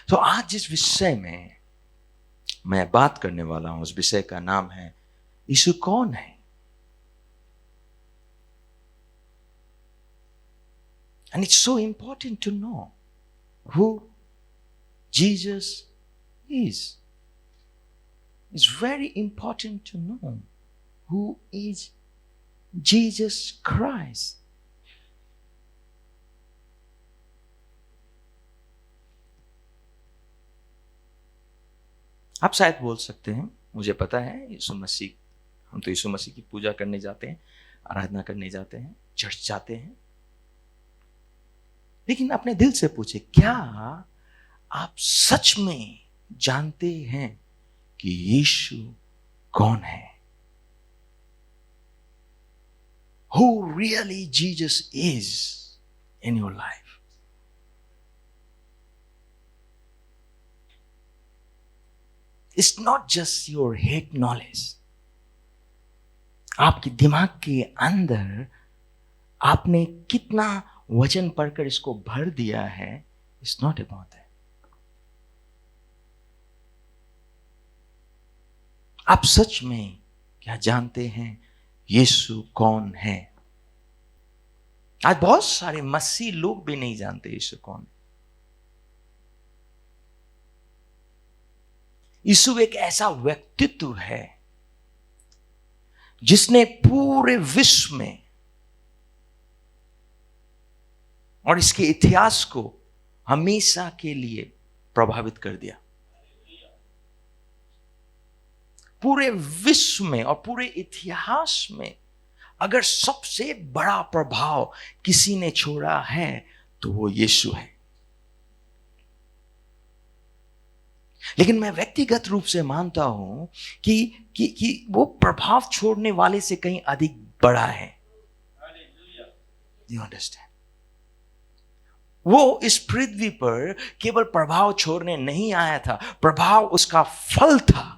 तो आज जिस विषय में मैं बात करने वाला हूं, उस विषय का नाम है यीशु कौन है। And it's so important to know who Jesus is. It's very important to know who is Jesus Christ. आप शायद बोल सकते हैं, मुझे पता है यीशु मसीह, हम तो यीशु मसीह की पूजा करने जाते हैं, आराधना करने जाते हैं, चर्च जाते हैं। लेकिन अपने दिल से पूछे, क्या आप सच में जानते हैं कि यीशु कौन है? Who really Jesus is in your life? It's not just your head knowledge. आपके दिमाग के अंदर आपने कितना वचन पढ़कर इसको भर दिया है, इट्स नॉट अबाउट दैट। आप सच में क्या जानते हैं यीशु कौन है? आज बहुत सारे मसीह लोग भी नहीं जानते यीशु कौन है। यीशु एक ऐसा व्यक्तित्व है जिसने पूरे विश्व में और इसके इतिहास को हमेशा के लिए प्रभावित कर दिया। पूरे विश्व में और पूरे इतिहास में अगर सबसे बड़ा प्रभाव किसी ने छोड़ा है तो वो यीशु है। लेकिन मैं व्यक्तिगत रूप से मानता हूं कि वो प्रभाव छोड़ने वाले से कहीं अधिक बड़ा है। You understand? वो इस पृथ्वी पर केवल प्रभाव छोड़ने नहीं आया था, प्रभाव उसका फल था।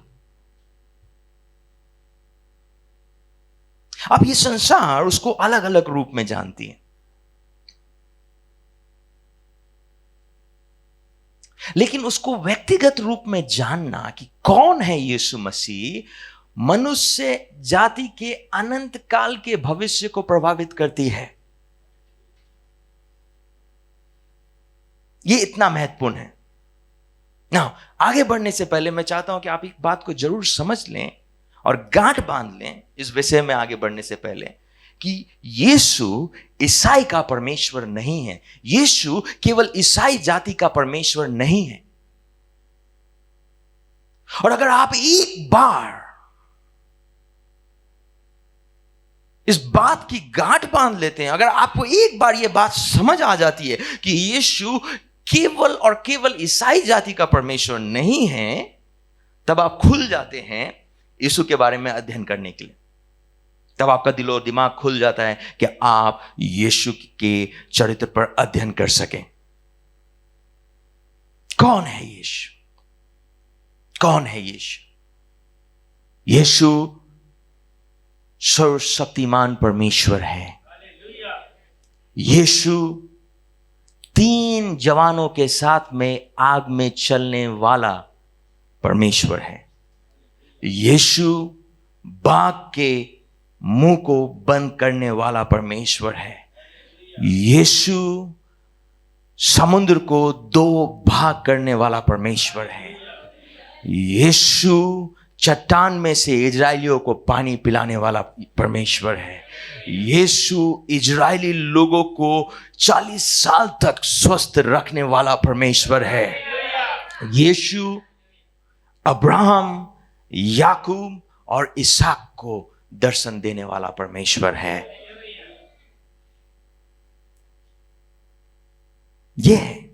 अब ये संसार उसको अलग अलग रूप में जानती है, लेकिन उसको व्यक्तिगत रूप में जानना कि कौन है यीशु मसीह, मनुष्य जाति के अनंत काल के भविष्य को प्रभावित करती है। ये इतना महत्वपूर्ण है ना। आगे बढ़ने से पहले मैं चाहता हूं कि आप एक बात को जरूर समझ लें और गांठ बांध लें इस विषय में आगे बढ़ने से पहले, कि यीशु ईसाई का परमेश्वर नहीं है। यीशु केवल ईसाई जाति का परमेश्वर नहीं है। और अगर आप एक बार इस बात की गांठ बांध लेते हैं, अगर आपको एक बार यह बात समझ आ जाती है कि यीशु केवल और केवल ईसाई जाति का परमेश्वर नहीं है, तब आप खुल जाते हैं यीशु के बारे में अध्ययन करने के लिए। तब आपका दिल और दिमाग खुल जाता है कि आप यीशु के चरित्र पर अध्ययन कर सकें। कौन है यीशु? कौन है यीशु? यीशु सर्वशक्तिमान परमेश्वर है। यीशु 3 जवानों के साथ में आग में चलने वाला परमेश्वर है। यीशु बाघ के मुंह को बंद करने वाला परमेश्वर है। यीशु समुद्र को 2 भाग करने वाला परमेश्वर है। यीशु चट्टान में से इजरायलियों को पानी पिलाने वाला परमेश्वर है। यीशु इजरायली लोगों को 40 साल तक स्वस्थ रखने वाला परमेश्वर है। यीशु अब्राहम, याकूब और इसहाक को दर्शन देने वाला परमेश्वर है। यह है,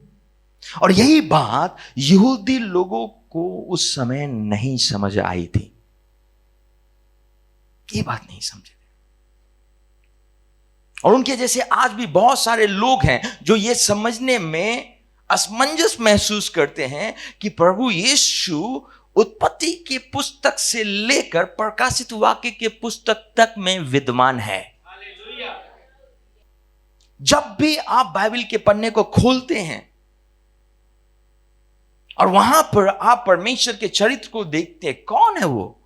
और यही बात यहूदी लोगों को उस समय नहीं समझ आई थी। ये बात नहीं समझे थे, और उनके जैसे आज भी बहुत सारे लोग हैं जो ये समझने में असमंजस महसूस करते हैं कि प्रभु यीशु उत्पत्ति की पुस्तक से लेकर प्रकाशित वाक्य के पुस्तक तक में विद्यमान है। जब भी आप बाइबल के पन्ने को खोलते हैं, और वहां पर आप परमेश्वर के चरित्र को देखते हैं। कौन है वो?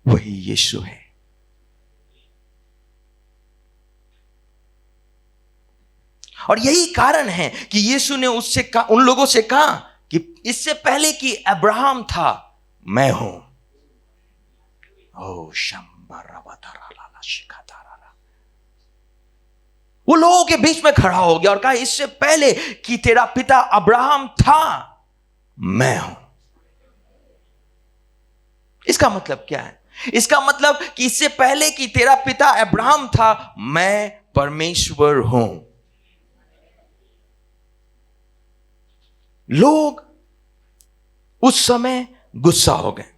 वही यीशु है। और यही कारण है कि यीशु ने उन लोगों से कहा कि इससे पहले कि अब्राहम था, मैं हूं। ओ वो लोगों के बीच में खड़ा हो गया और कहा, इससे पहले कि तेरा पिता अब्राहम था, मैं हूं। इसका मतलब क्या है? इसका मतलब कि इससे पहले कि तेरा पिता अब्राहम था, मैं परमेश्वर हूं। लोग उस समय गुस्सा हो गए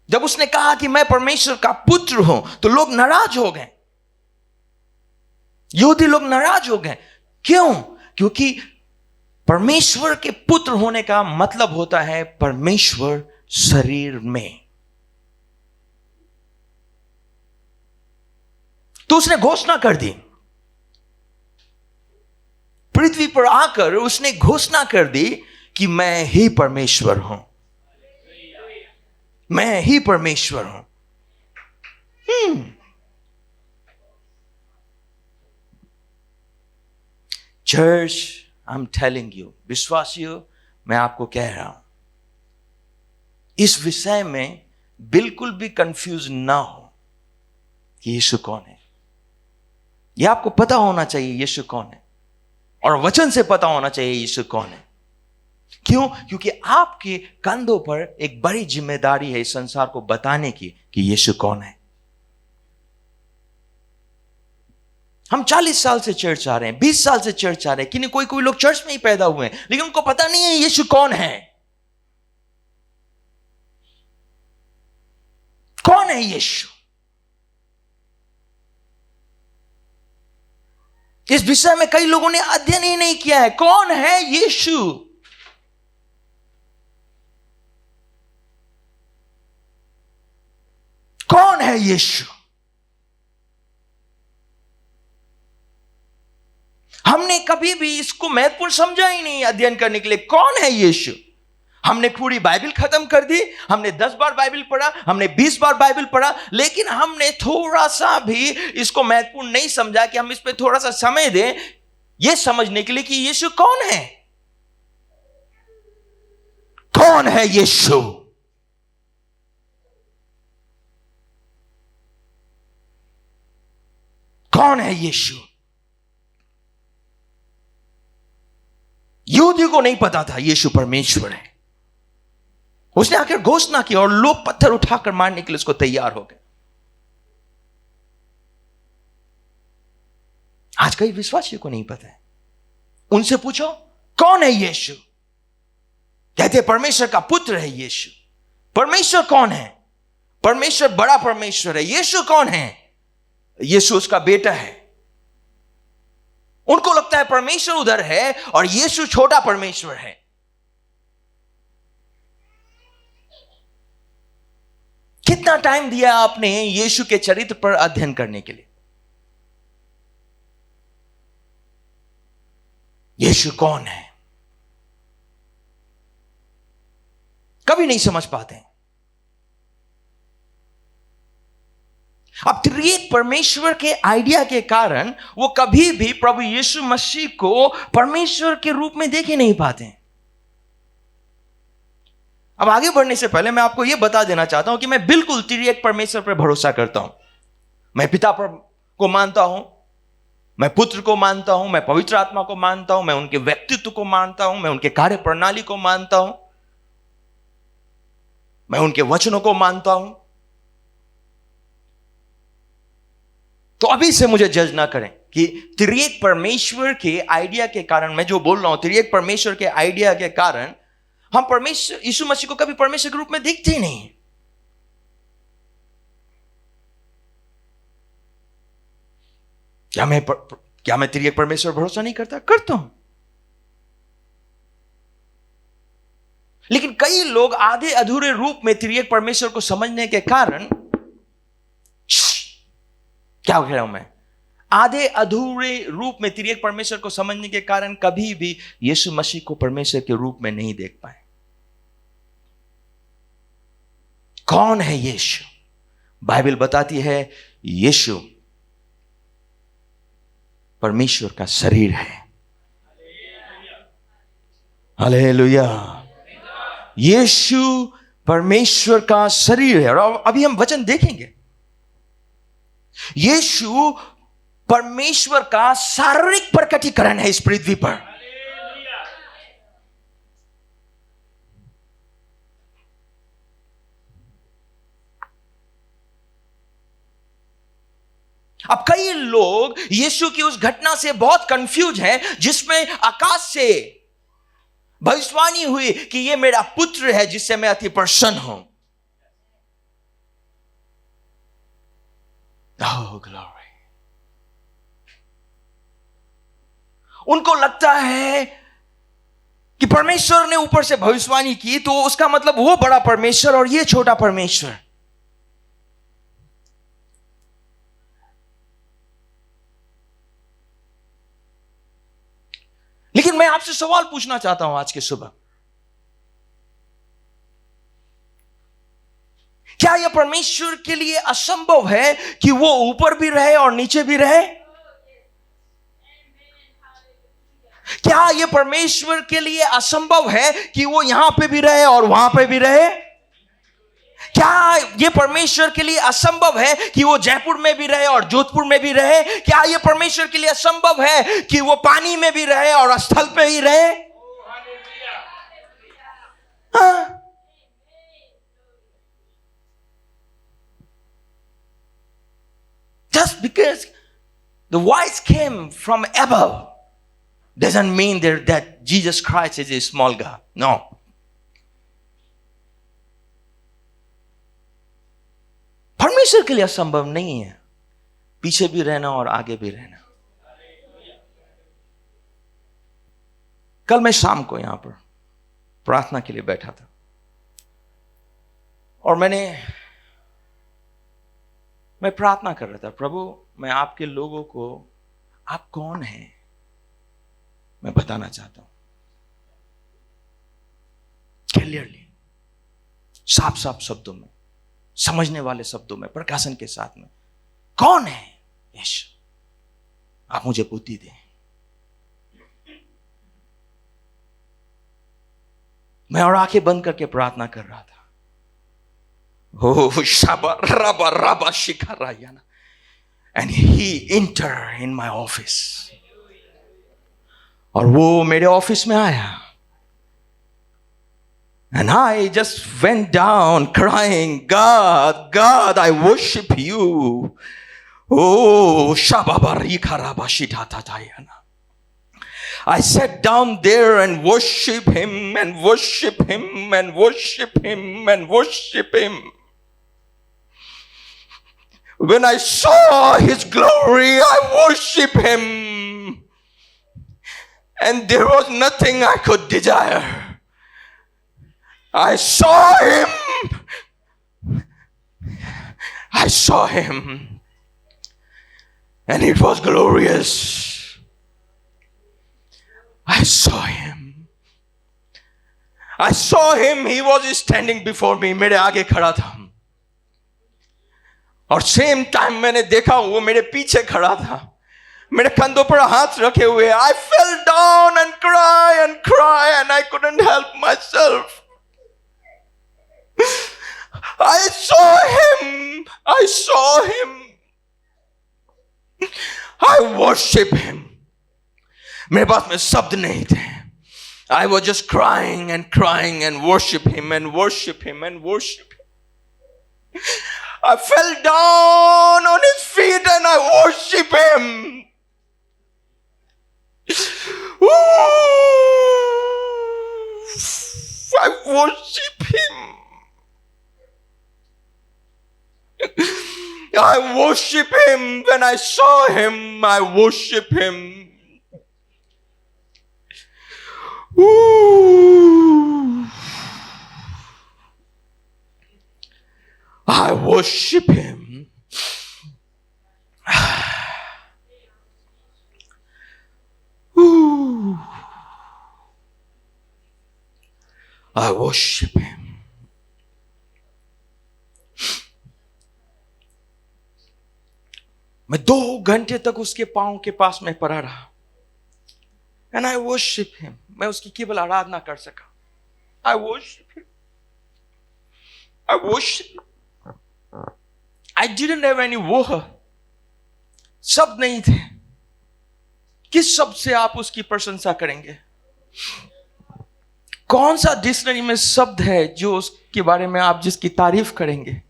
जब उसने कहा कि मैं परमेश्वर का पुत्र हूं, तो लोग नाराज हो गए। यहूदी लोग नाराज हो गए। क्यों? क्योंकि परमेश्वर के पुत्र होने का मतलब होता है परमेश्वर शरीर में। तो उसने घोषणा कर दी, पृथ्वी पर आकर उसने घोषणा कर दी कि मैं ही परमेश्वर हूं, मैं ही परमेश्वर हूं। Church, I am telling you, विश्वासियों, मैं आपको कह रहा हूं, इस विषय में बिल्कुल भी कंफ्यूज ना हो कि यीशु कौन है। यह आपको पता होना चाहिए यीशु कौन है, और वचन से पता होना चाहिए यीशु कौन है। क्यों? क्योंकि आपके कंधों पर एक बड़ी जिम्मेदारी है इस संसार को बताने की कि यीशु कौन है। हम 40 साल से चर्च आ रहे हैं, 20 साल से चर्च आ रहे हैं, कि कोई लोग चर्च में ही पैदा हुए हैं, लेकिन उनको पता नहीं है यीशु कौन है। कौन है यीशु? इस विषय में कई लोगों ने अध्ययन ही नहीं किया है। कौन है यीशु? कौन है यीशु? हमने कभी भी इसको महत्वपूर्ण समझा ही नहीं अध्ययन करने के लिए। कौन है यीशु? हमने पूरी बाइबल खत्म कर दी, हमने 10 बार बाइबल पढ़ा, हमने 20 बार बाइबल पढ़ा, लेकिन हमने थोड़ा सा भी इसको महत्वपूर्ण नहीं समझा कि हम इस पे थोड़ा सा समय दें यह समझने के लिए कि यीशु कौन है। कौन है यीशु? कौन है यीशु? यहूदी को नहीं पता था यीशु परमेश्वर है। उसने आकर घोषणा की और लोग पत्थर उठाकर मारने के लिए उसको तैयार हो गए। आज कई विश्वासियों को नहीं पता है। उनसे पूछो कौन है यीशु, कहते परमेश्वर का पुत्र है यीशु। परमेश्वर कौन है? परमेश्वर बड़ा परमेश्वर है। यीशु कौन है? यीशु उसका बेटा है। उनको लगता है परमेश्वर उधर है और यीशु छोटा परमेश्वर है। कितना टाइम दिया आपने यीशु के चरित्र पर अध्ययन करने के लिए? यीशु कौन है? कभी नहीं समझ पाते। अब त्रिएक परमेश्वर के आइडिया के कारण वो कभी भी प्रभु यीशु मसीह को परमेश्वर के रूप में देख ही नहीं पाते। अब आगे बढ़ने से पहले मैं आपको यह बता देना चाहता हूं कि मैं बिल्कुल त्रिएक परमेश्वर पर भरोसा करता हूं। मैं पिता पर को मानता हूं, मैं पुत्र को मानता हूं, मैं पवित्र आत्मा को मानता हूं, मैं उनके व्यक्तित्व को मानता हूं, मैं उनके कार्य प्रणाली को मानता हूं, मैं उनके वचनों को मानता हूं। तो अभी से मुझे जज ना करें कि त्रिएक परमेश्वर के आइडिया के कारण मैं जो बोल रहा हूं, त्रिएक परमेश्वर के आइडिया के कारण हम परमेश्वर यीशु मसीह को कभी परमेश्वर के रूप में देखते ही नहीं। क्या मैं त्रिएक परमेश्वर भरोसा नहीं करता? करता हूं। लेकिन कई लोग आधे अधूरे रूप में त्रिएक परमेश्वर को समझने के कारण, क्या कह रहा हूं मैं, आधे अधूरे रूप में तिर्यक परमेश्वर को समझने के कारण कभी भी यीशु मसीह को परमेश्वर के रूप में नहीं देख पाए। कौन है यीशु? बाइबल बताती है यीशु परमेश्वर का शरीर है। हालेलुया। यीशु परमेश्वर का शरीर है। और अभी हम वचन देखेंगे, यीशु परमेश्वर का शारीरिक प्रकटीकरण है इस पृथ्वी पर। अब कई लोग यीशु की उस घटना से बहुत कंफ्यूज हैं जिसमें आकाश से भविष्यवाणी हुई कि यह मेरा पुत्र है जिससे मैं अति प्रसन्न हूं। Oh, glory. उनको लगता है कि परमेश्वर ने ऊपर से भविष्यवाणी की तो उसका मतलब वो बड़ा परमेश्वर और ये छोटा परमेश्वर। लेकिन मैं आपसे सवाल पूछना चाहता हूं आज के सुबह, क्या यह परमेश्वर के लिए असंभव है कि वो ऊपर भी रहे और नीचे भी रहे? क्या यह परमेश्वर के लिए असंभव है कि वो यहां पे भी रहे और वहां पे भी रहे? क्या यह परमेश्वर के लिए असंभव है कि वो जयपुर में भी रहे और जोधपुर में भी रहे? क्या यह परमेश्वर के लिए असंभव है कि वो पानी में भी रहे और स्थल पे ही रहे? हाँ? Just because the voice came from above doesn't mean that Jesus Christ is a small God. No. परमेश्वर के लिए असंभव नहीं है पीछे भी रहना और आगे भी रहना। कल मैं शाम को यहां पर प्रार्थना के लिए बैठा था और मैं प्रार्थना कर रहा था, प्रभु मैं आपके लोगों को आप कौन हैं मैं बताना चाहता हूं क्लियरली, साफ साफ शब्दों में, समझने वाले शब्दों में, प्रकाशन के साथ में। कौन है यीशु? आप मुझे बुद्धि दें। मैं और आंखें बंद करके प्रार्थना कर रहा था। Oh, Shaba Rabba Rabba Shikarayana. And he entered in my office. और वो मेरे ऑफिस में आया. And I just went down crying, God, God, I worship you. Oh, Shababa Rabba Shitatatayana. I sat down there and worship him and worship him and worship him and worship him. When I saw his glory, I worship him. And there was nothing I could desire. I saw him. I saw him. And it was glorious. I saw him. I saw him. He was standing before me. मेरे आगे खड़ा था. और same time मैंने देखा वो मेरे पीछे खड़ा था, मेरे कंधों पर हाथ रखे हुए. I fell down and cry and I couldn't help myself. I saw him. I saw him. I worship him. मेरे पास में शब्द नहीं थे. I was just crying and worship him and worship him and worship him. I fell down on his feet and I worship him. Ooh, I worship him. I worship him. When I saw him, I worship him. Ooh. I worship him. I worship him. मैं 2 घंटे तक उसके पांव के पास में पड़ा रहा. And I worship him. मैं उसकी केवल आराधना कर सका. I worship him. I worship him. I didn't have any word. शब्द नहीं थे. किस शब्द से आप उसकी प्रशंसा करेंगे? कौन सा डिक्शनरी में शब्द है जो उसके बारे में आप जिसकी तारीफ करेंगे?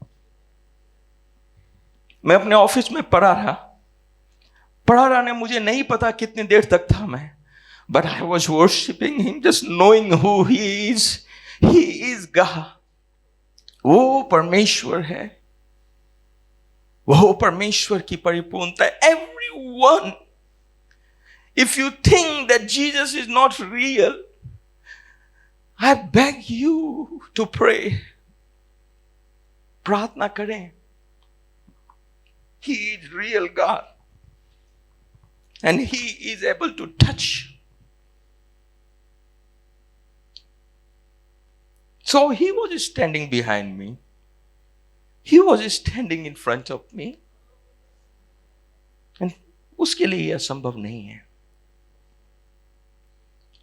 मैं अपने ऑफिस में पड़ा रहा ने मुझे नहीं पता कितनी देर तक था मैं. But I was worshiping him, just knowing who he is. He is God. वो परमेश्वर है. वो परमेश्वर की परिपूर्णता है. Everyone, if you think that Jesus is not real, I beg you to pray. प्रार्थना करें. He is real God. And he is able to touch. So he was standing behind me. He was standing in front of me. And उसके लिए यह संभव नहीं है.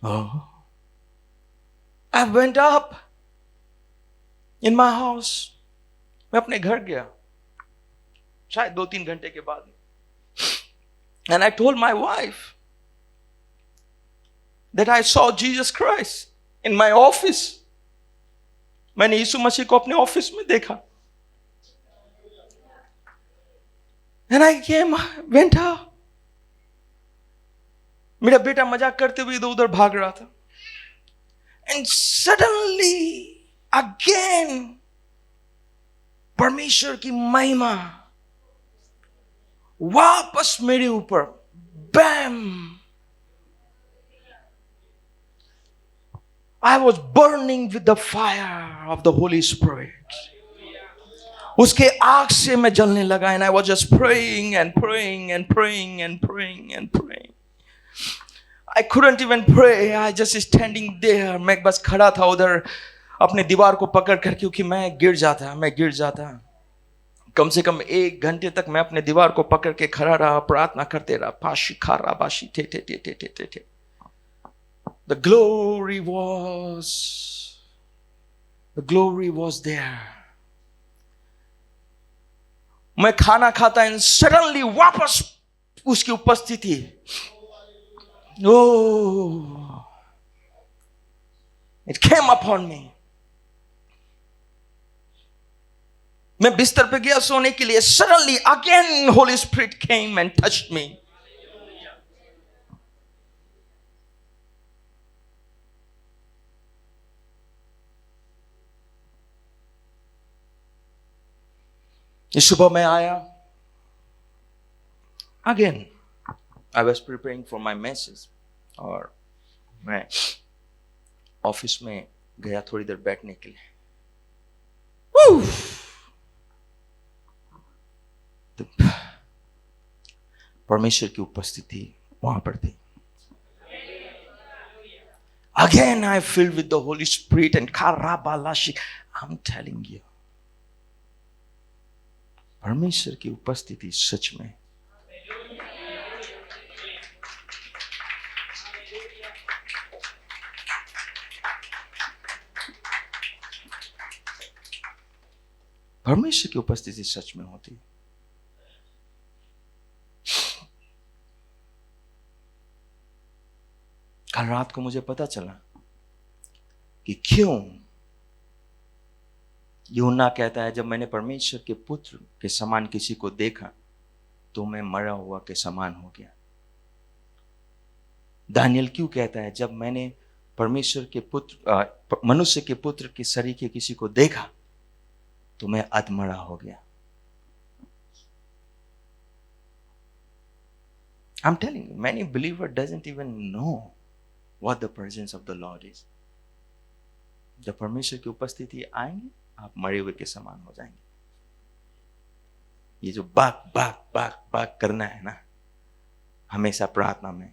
Oh. I went up in my house. मैं अपने घर गया. शायद 2-3 घंटे के बाद. And I told my wife that I saw Jesus Christ in my office. मैंने यीशु मसीह को अपने ऑफिस में देखा. And I went out. मेरा बेटा मजाक करते हुए इधर उधर भाग रहा था. And suddenly again परमेश्वर की महिमा वापस मेरे ऊपर. Bam! I was burning with the fire of the Holy Spirit. उसके आग से मैं जलने लगा. And I was just praying and praying and praying and praying and praying. I couldn't even pray. I just standing there. मैं बस खड़ा था उधर अपने दीवार को पकड़ कर, क्योंकि मैं गिर जाता. कम से कम 1 घंटे तक मैं अपने दीवार को पकड़ के खड़ा रहा, प्रार्थना करते रहा. पाशी खारा बाशी थे. The glory was there. मैं खाना खाता and suddenly वापस उसकी उपस्थिति. Oh, it came upon me. मैं बिस्तर पे गया सोने के लिए. Suddenly again Holy Spirit came and touched me. इस सुबह मैं आया. Again I was preparing for my message. और मैं ऑफिस में गया थोड़ी देर बैठने के लिए. परमेश्वर की उपस्थिति वहां पर थी. Again I filled with the Holy Spirit and karabalashi. I'm telling you, परमेश्वर की उपस्थिति सच में. परमेश्वर की उपस्थिति सच में होती. कल रात को मुझे पता चला कि क्यों यूहन्ना कहता है जब मैंने परमेश्वर के पुत्र के समान किसी को देखा तो मैं मरा हुआ के समान हो गया. दानियल क्यों कहता है जब मैंने परमेश्वर के पुत्र मनुष्य के पुत्र के शरीर के किसी को देखा तो मैं अधमरा हो गया. I'm telling you, many believer doesn't even know what the presence of the Lord is. जब परमेश्वर की उपस्थिति आएंगे आप मरे हुए के समान हो जाएंगे. ये जो बाक करना है ना हमेशा प्रार्थना में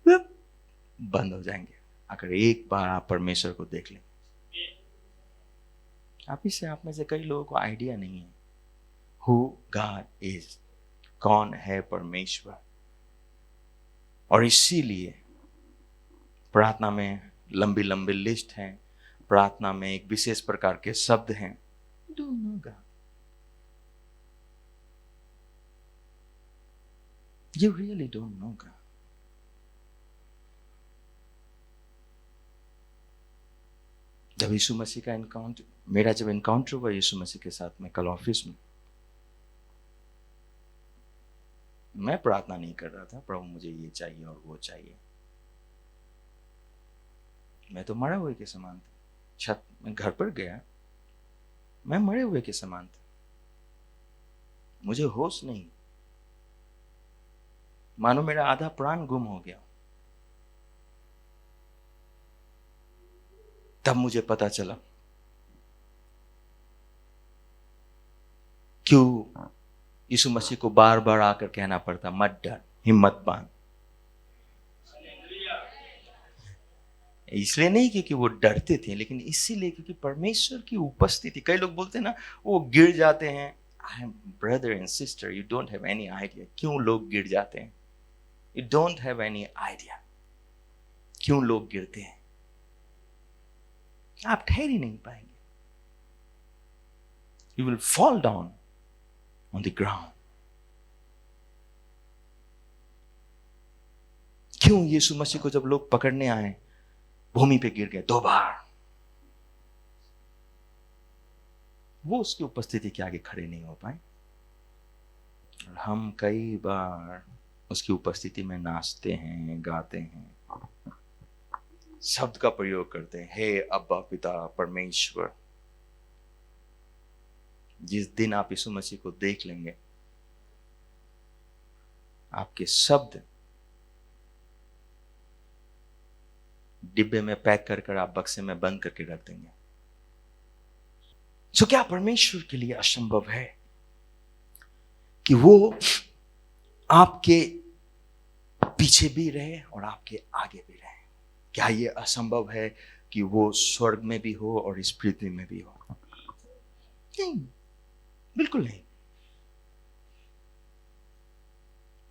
बंद हो जाएंगे. अगर एक बार आप परमेश्वर को देख लें, आप में से कई लोगों को आइडिया नहीं है हु गॉड इज, कौन है परमेश्वर। और इसीलिए प्रार्थना में लंबी लंबी लिस्ट है, प्रार्थना में एक विशेष प्रकार के शब्द हैं। Don't know God. You really don't know God. जब यीशु मसीह का एनकाउंटर, मेरा जब एनकाउंटर हुआ यीशु मसीह के साथ में कल ऑफिस में, मैं प्रार्थना नहीं कर रहा था प्रभु मुझे ये चाहिए और वो चाहिए। मैं तो मरे हुए के समान था। छत में घर पर गया, मैं मरे हुए के समान था, मुझे होश नहीं, मानो मेरा आधा प्राण गुम हो गया। तब मुझे पता चला क्यों यीशु मसीह को बार बार आकर कहना पड़ता मत डर, हिम्मत बांध। इसलिए नहीं क्योंकि वो डरते थे, लेकिन इसीलिए क्योंकि परमेश्वर की उपस्थिति। कई लोग बोलते हैं ना वो गिर जाते हैं। I am brother and sister, you don't have any idea क्यों लोग गिर जाते हैं। You don't have any idea क्यों लोग गिरते हैं। आप ठहर ही नहीं पाएंगे। You will fall down on the ground. क्यों यीशु मसीह को जब लोग पकड़ने आए भूमि पे गिर गए 2 बार, वो उसकी उपस्थिति के आगे खड़े नहीं हो पाए। और हम कई बार उसकी उपस्थिति में नाचते हैं, गाते हैं, शब्द का प्रयोग करते हैं, हे अब्बा पिता परमेश्वर। जिस दिन आप यीशु मसीह को देख लेंगे, आपके शब्द डिब्बे में पैक कर आप बक्से में बंद करके रख देंगे। सो क्या परमेश्वर के लिए असंभव है कि वो आपके पीछे भी रहे और आपके आगे भी रहे? क्या ये असंभव है कि वो स्वर्ग में भी हो और इस पृथ्वी में भी हो? नहीं, बिल्कुल नहीं।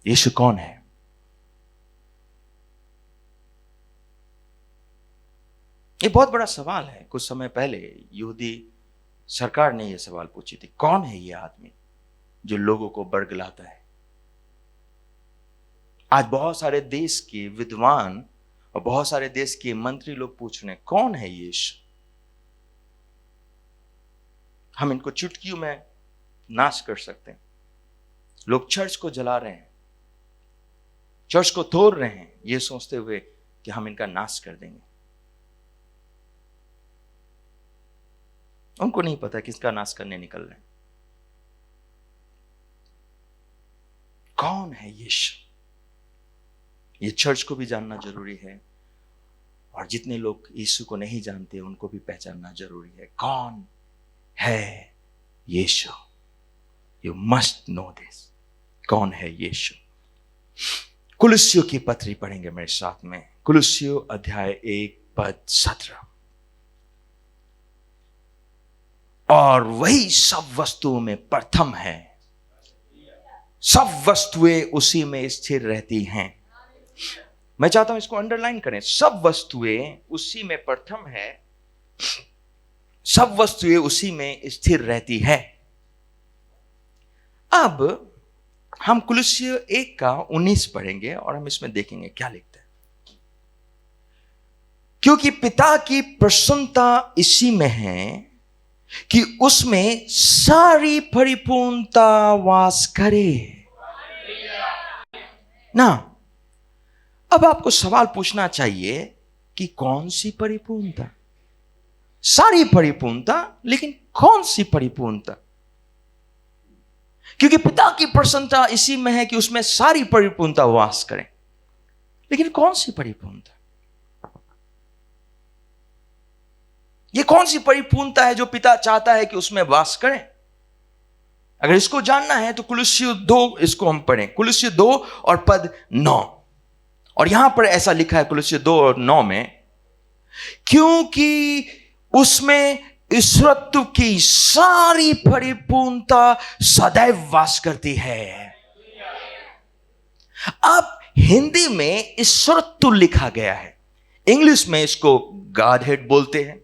यीशु कौन है? ये बहुत बड़ा सवाल है। कुछ समय पहले यहूदी सरकार ने यह सवाल पूछी थी, कौन है ये आदमी जो लोगों को बरगलाता है? आज बहुत सारे देश के विद्वान और बहुत सारे देश के मंत्री लोग पूछ रहे हैं, कौन है यीशु? हम इनको चुटकियों में नाश कर सकते हैं। लोग चर्च को जला रहे हैं, चर्च को तोड़ रहे हैं, ये सोचते हुए कि हम इनका नाश कर देंगे। उनको नहीं पता किसका नाश करने निकल रहे हैं। कौन है यीशु? ये चर्च को भी जानना जरूरी है, और जितने लोग यीशु को नहीं जानते उनको भी पहचानना जरूरी है। कौन है Yeshu? You must know this. कौन है यीशु? कुलुस्सियों की पत्री पढ़ेंगे मेरे साथ में। कुलुस्सियों अध्याय 1 पद 17। और वही सब वस्तुओं में प्रथम है, सब वस्तुएं उसी में स्थिर रहती हैं। मैं चाहता हूं इसको अंडरलाइन करें। सब वस्तुएं उसी में प्रथम है, सब वस्तुएं उसी में स्थिर रहती है। अब हम कुलुस्सियों 1 का 19 पढ़ेंगे और हम इसमें देखेंगे क्या लिखता है। क्योंकि पिता की प्रसन्नता इसी में है कि उसमें सारी परिपूर्णता वास करे ना। अब आपको सवाल पूछना चाहिए कि कौन सी परिपूर्णता? सारी परिपूर्णता, लेकिन कौन सी परिपूर्णता? क्योंकि पिता की प्रसन्नता इसी में है कि उसमें सारी परिपूर्णता वास करे, लेकिन कौन सी परिपूर्णता? ये कौन सी परिपूर्णता है जो पिता चाहता है कि उसमें वास करें? अगर इसको जानना है तो कुलुस्सियों 2 इसको हम पढ़ें। कुलुस्सियों 2 और पद 9। और यहां पर ऐसा लिखा है कुलुस्सियों 2 और 9 में, क्योंकि उसमें ईश्वरत्व की सारी परिपूर्णता सदैव वास करती है। अब हिंदी में ईश्वरत्व लिखा गया है, इंग्लिश में इसको गॉड हेड बोलते हैं।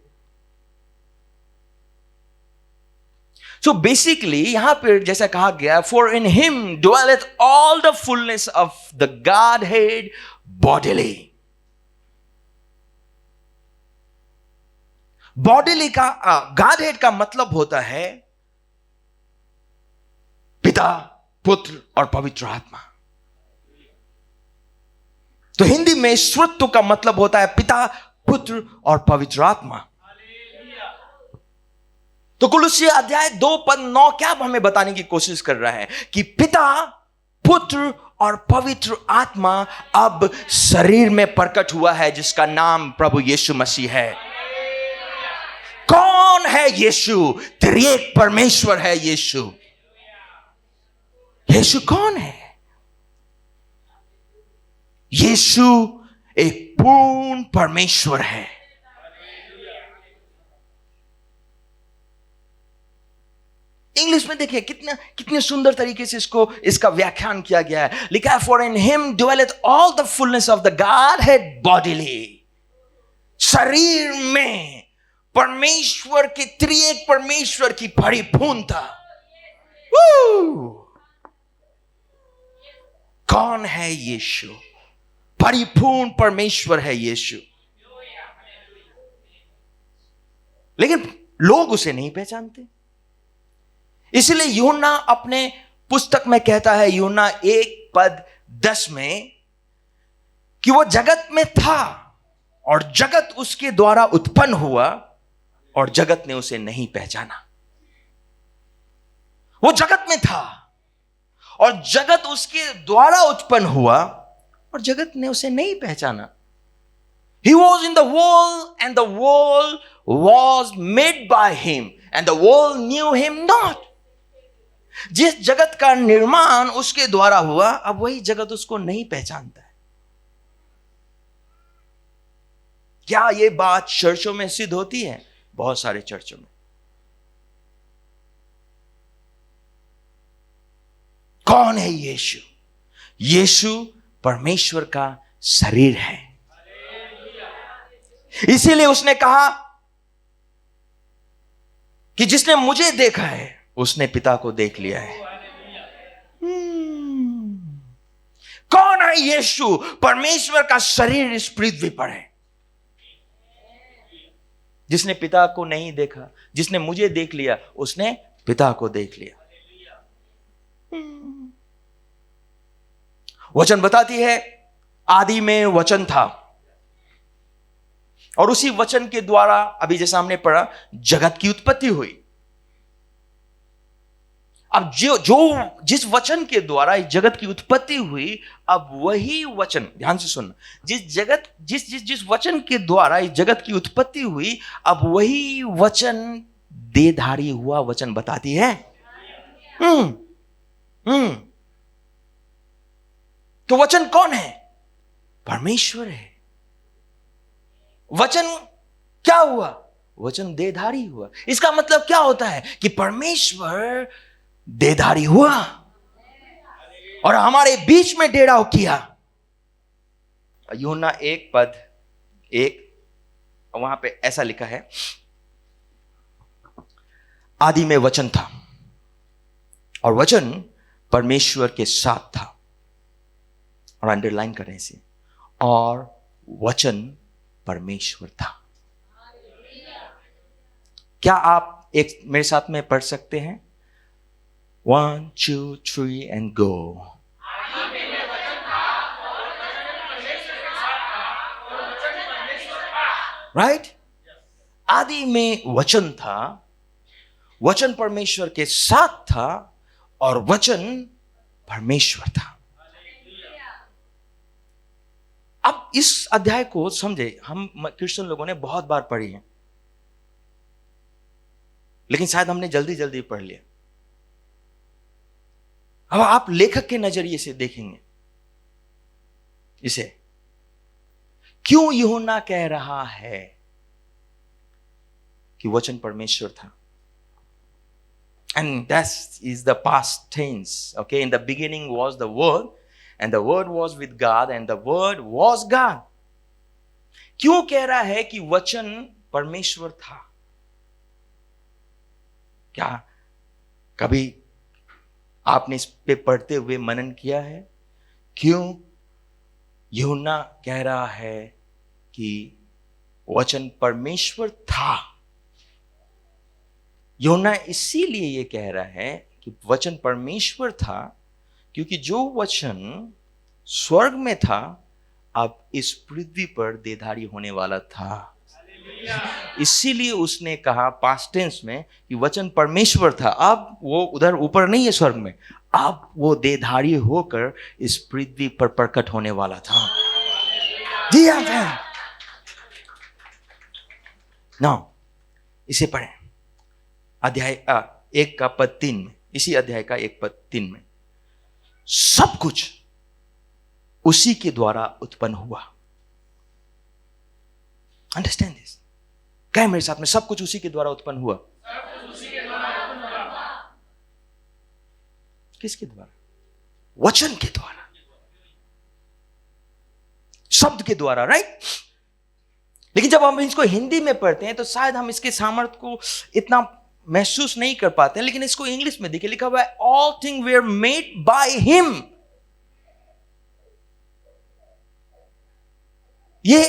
सो बेसिकली यहां पर जैसा कहा गया, for in him dwelleth all the fullness of the Godhead bodily. Bodily का गॉड हेड का मतलब होता है पिता, पुत्र और पवित्र आत्मा। तो हिंदी में ईश्वरत्व का मतलब होता है पिता, पुत्र और पवित्र आत्मा। तो कुलुस्सी अध्याय 2:9 क्या हमें बताने की कोशिश कर रहा है कि पिता, पुत्र और पवित्र आत्मा अब शरीर में प्रकट हुआ है, जिसका नाम प्रभु यीशु मसीह है। कौन है यीशु? त्रिएक परमेश्वर है यीशु। यीशु कौन है? यीशु एक पूर्ण परमेश्वर है। इंग्लिश में देखिए कितने सुंदर तरीके से इसका व्याख्यान किया गया है। लिखा है, for in him dwelleth all the fullness of the Godhead bodily. शरीर में परमेश्वर के, त्रिएक परमेश्वर की परिपूर्णता। कौन है यीशु? परिपूर्ण परमेश्वर है यीशु। लेकिन लोग उसे नहीं पहचानते। इसलिए यूहन्ना अपने पुस्तक में कहता है, यूहन्ना 1:10 में, कि वो जगत में था और जगत उसके द्वारा उत्पन्न हुआ और जगत ने उसे नहीं पहचाना। वो जगत में था और जगत उसके द्वारा उत्पन्न हुआ और जगत ने उसे नहीं पहचाना। He was in the world and the world was made by him and the world knew him not. जिस जगत का निर्माण उसके द्वारा हुआ, अब वही जगत उसको नहीं पहचानता है। क्या यह बात चर्चों में सिद्ध होती है? बहुत सारे चर्चों में। कौन है यीशु? यीशु परमेश्वर का शरीर है। इसीलिए उसने कहा कि जिसने मुझे देखा है उसने पिता को देख लिया है। कौन है यीशु? परमेश्वर का शरीर इस पृथ्वी पर है। जिसने पिता को नहीं देखा, जिसने मुझे देख लिया, उसने पिता को देख लिया। वचन बताती है, आदि में वचन था और उसी वचन के द्वारा, अभी जैसा हमने पढ़ा, जगत की उत्पत्ति हुई। अब जिस वचन के द्वारा इस जगत की उत्पत्ति हुई, अब वही वचन, ध्यान से सुनना, जिस वचन के द्वारा इस जगत की उत्पत्ति हुई, अब वही वचन देहधारी हुआ। वचन बताती है। तो वचन कौन है? परमेश्वर है। वचन क्या हुआ? वचन देहधारी हुआ। इसका मतलब क्या होता है कि परमेश्वर देहधारी हुआ और हमारे बीच में डेरा किया। यूहन्ना 1:1 वहां पे ऐसा लिखा है, आदि में वचन था और वचन परमेश्वर के साथ था, और अंडरलाइन करें इसे, और वचन परमेश्वर था। क्या आप एक मेरे साथ में पढ़ सकते हैं? 1 2 3 and go. राइट? आदि में वचन था, वचन परमेश्वर के साथ था और वचन परमेश्वर था। अब इस अध्याय को समझे, हम क्रिश्चियन लोगों ने बहुत बार पढ़ी है, लेकिन शायद हमने जल्दी जल्दी पढ़ लिया। अब आप लेखक के नजरिए से देखेंगे इसे, क्यों यूहन्ना कह रहा है कि वचन परमेश्वर था. And that is the past tense. Okay, in the beginning was the Word, and the Word was with God, and the Word was God. क्यों कह रहा है कि वचन परमेश्वर था? क्या कभी आपने इस पे पढ़ते हुए मनन किया है? क्यों यूहन्ना कह रहा है कि वचन परमेश्वर था? यूहन्ना इसीलिए ये कह रहा है कि वचन परमेश्वर था क्योंकि जो वचन स्वर्ग में था अब इस पृथ्वी पर देहधारी होने वाला था. इसीलिए उसने कहा पास्ट टेंस में कि वचन परमेश्वर था. अब वो उधर ऊपर नहीं है स्वर्ग में, अब वो देहधारी होकर इस पृथ्वी पर प्रकट होने वाला था. जी हाँ. नाउ इसे पढ़ें. अध्याय 1 का पद 3 में, इसी अध्याय का 1 पद 3 में, सब कुछ उसी के द्वारा उत्पन्न हुआ. Understand this. कहे मेरे साथ में, सब कुछ उसी के द्वारा उत्पन्न हुआ. किसके द्वारा? वचन के द्वारा, शब्द के द्वारा, राइट? लेकिन जब हम इसको हिंदी में पढ़ते हैं तो शायद हम इसके सामर्थ्य को इतना महसूस नहीं कर पाते हैं. लेकिन इसको इंग्लिश में देखिए, लिखा हुआ है all thing were made by him. ये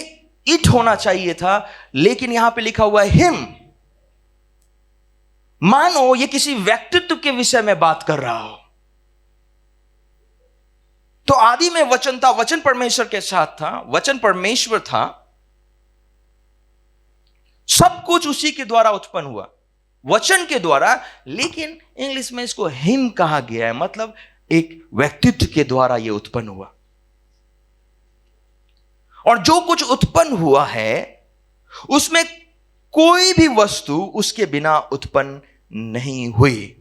इट होना चाहिए था, लेकिन यहां पे लिखा हुआ है हिम. मानो ये किसी व्यक्तित्व के विषय में बात कर रहा हो. तो आदि में वचन था, वचन परमेश्वर के साथ था, वचन परमेश्वर था, सब कुछ उसी के द्वारा उत्पन्न हुआ, वचन के द्वारा. लेकिन इंग्लिश में इसको हिम कहा गया है, मतलब एक व्यक्तित्व के द्वारा यह उत्पन्न हुआ. और जो कुछ उत्पन्न हुआ है उसमें कोई भी वस्तु उसके बिना उत्पन्न नहीं हुई.